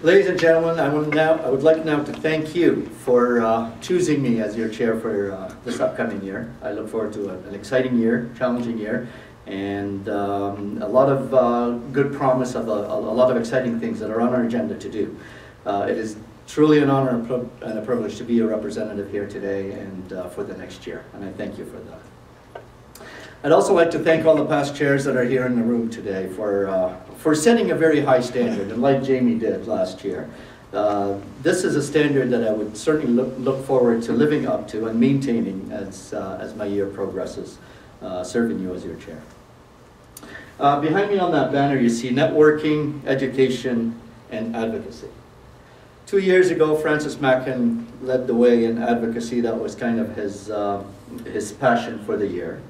Ladies and gentlemen, I would like now to thank you for choosing me as your chair for this upcoming year. I look forward to an exciting year, challenging year, and a lot of good promise of a lot of exciting things that are on our agenda to do. It is truly an honor and a privilege to be a representative here today and for the next year, and I thank you for that. I'd also like to thank all the past chairs that are here in the room today for setting a very high standard, and like Jamie did last year. This is a standard that I would certainly look forward to living up to and maintaining as my year progresses, serving you as your chair. Behind me on that banner you see networking, education, and advocacy. 2 years ago, Francis Mackin led the way in advocacy. That was kind of his passion for the year.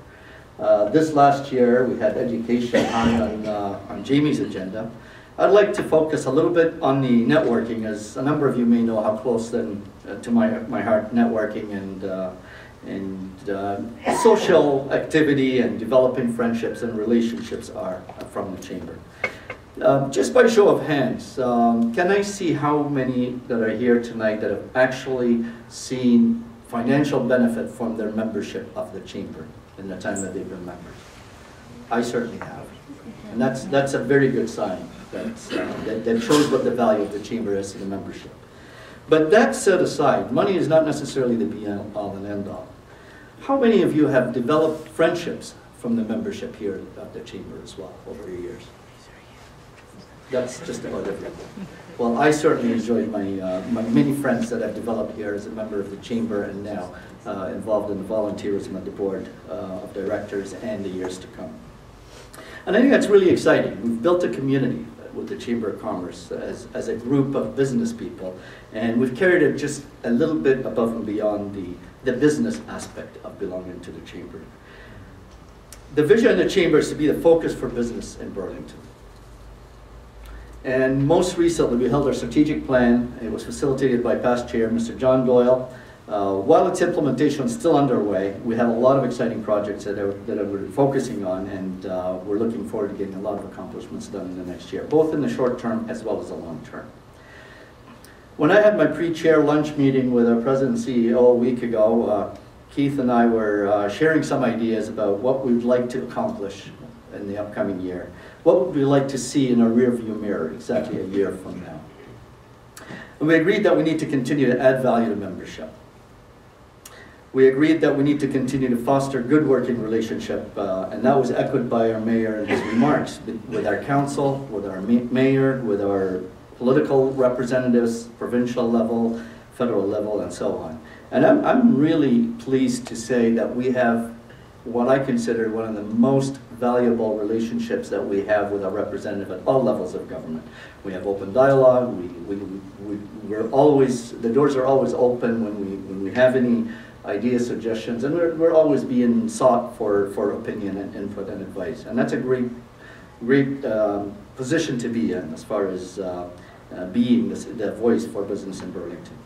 This last year, we had education on Jamie's agenda. I'd like to focus a little bit on the networking, as a number of you may know how close to my heart networking and social activity and developing friendships and relationships are from the Chamber. Just by show of hands, can I see how many that are here tonight that have actually seen financial benefit from their membership of the Chamber in the time that they've been members? I certainly have. And that's a very good sign. That shows what the value of the Chamber is to the membership. But that set aside, money is not necessarily the be-all and end-all. How many of you have developed friendships from the membership here at the Chamber as well over the years? That's just about everyone. Well, I certainly enjoyed my many friends that I've developed here as a member of the Chamber and now involved in the volunteerism of the Board of Directors and the years to come. And I think that's really exciting. We've built a community with the Chamber of Commerce as a group of business people, and we've carried it just a little bit above and beyond the business aspect of belonging to the Chamber. The vision of the Chamber is to be the focus for business in Burlington. And most recently, we held our strategic plan. It was facilitated by past chair, Mr. John Doyle. While its implementation is still underway, we have a lot of exciting projects that we're focusing on, and we're looking forward to getting a lot of accomplishments done in the next year, both in the short term as well as the long term. When I had my pre-chair lunch meeting with our president and CEO a week ago, Keith and I were sharing some ideas about what we'd like to accomplish in the upcoming year. What would we like to see in our rearview mirror exactly a year from now? And we agreed that we need to continue to add value to membership. We agreed that we need to continue to foster good working relationship, and that was echoed by our mayor in his remarks, with our council, with our mayor, with our political representatives, provincial level, federal level, and so on. And I'm really pleased to say that we have what I consider one of the most valuable relationships that we have with our representative at all levels of government. We have open dialogue. We're always, the doors are always open when we have any ideas, suggestions, and we're always being sought for opinion and input and advice. And that's a great position to be in as far as being the voice for business in Burlington.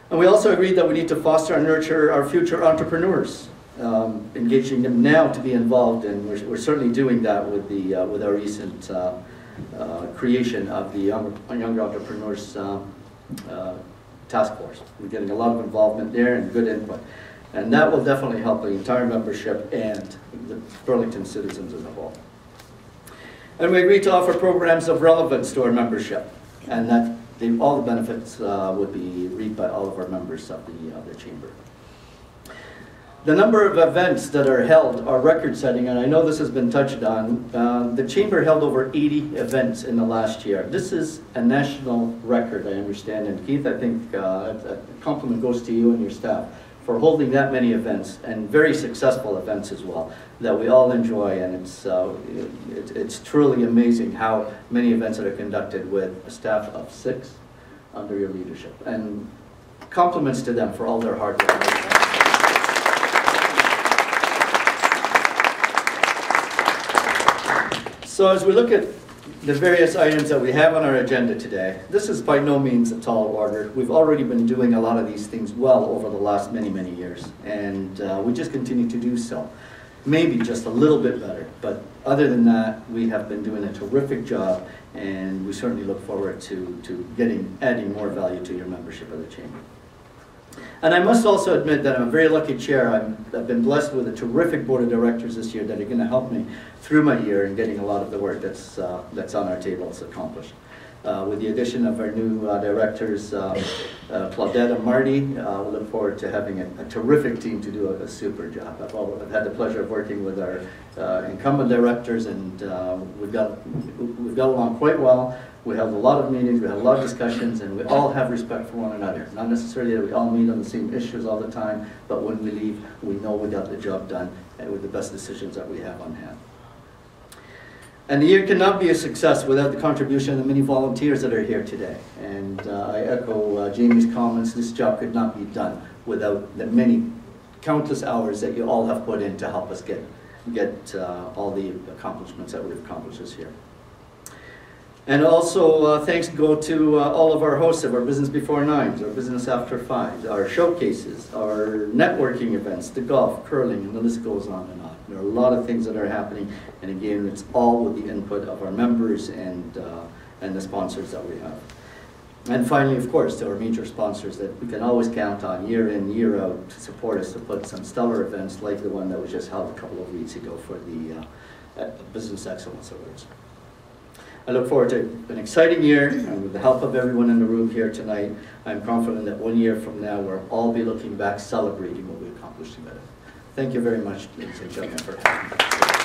And we also agreed that we need to foster and nurture our future entrepreneurs, engaging them now to be involved, and we're certainly doing that with our recent creation of the Young Entrepreneurs Task Force. We're getting a lot of involvement there and good input, and that will definitely help the entire membership and the Burlington citizens as a whole. And we agreed to offer programs of relevance to our membership, and that all the benefits would be reaped by all of our members of the Chamber. The number of events that are held are record-setting, and I know this has been touched on. The Chamber held over 80 events in the last year. This is a national record, I understand, and Keith, I think a compliment goes to you and your staff for holding that many events, and very successful events as well, that we all enjoy, and it's truly amazing how many events that are conducted with a staff of 6 under your leadership, and compliments to them for all their hard work. So as we look at the various items that we have on our agenda today, this is by no means a tall order. We've already been doing a lot of these things well over the last many, many years, and we just continue to do so. maybe just a little bit better. But other than that, we have been doing a terrific job, and we certainly look forward to adding more value to your membership of the Chamber. And I must also admit that I'm a very lucky chair. I've been blessed with a terrific board of directors this year that are going to help me through my year in getting a lot of the work that's on our tables accomplished. With the addition of our new directors, Claudette and Marty, we look forward to having a terrific team to do a super job. I've had the pleasure of working with our incumbent directors, and we've got along quite well. We have a lot of meetings, we have a lot of discussions, and we all have respect for one another. Not necessarily that we all meet on the same issues all the time, but when we leave, we know we got the job done and with the best decisions that we have on hand. And the year cannot be a success without the contribution of the many volunteers that are here today. And I echo Jamie's comments, this job could not be done without the many, countless hours that you all have put in to help us get all the accomplishments that we've accomplished this year. And also thanks go to all of our hosts of our Business Before 9s, our Business After 5s, our showcases, our networking events, the golf, curling, and the list goes on and on. There are a lot of things that are happening, and again, it's all with the input of our members and the sponsors that we have. And finally, of course, to our major sponsors that we can always count on year in, year out to support us to put some stellar events like the one that was just held a couple of weeks ago for the Business Excellence Awards. I look forward to an exciting year, and with the help of everyone in the room here tonight, I'm confident that 1 year from now we'll all be looking back celebrating what we accomplished together. Thank you very much, ladies and gentlemen, for having me.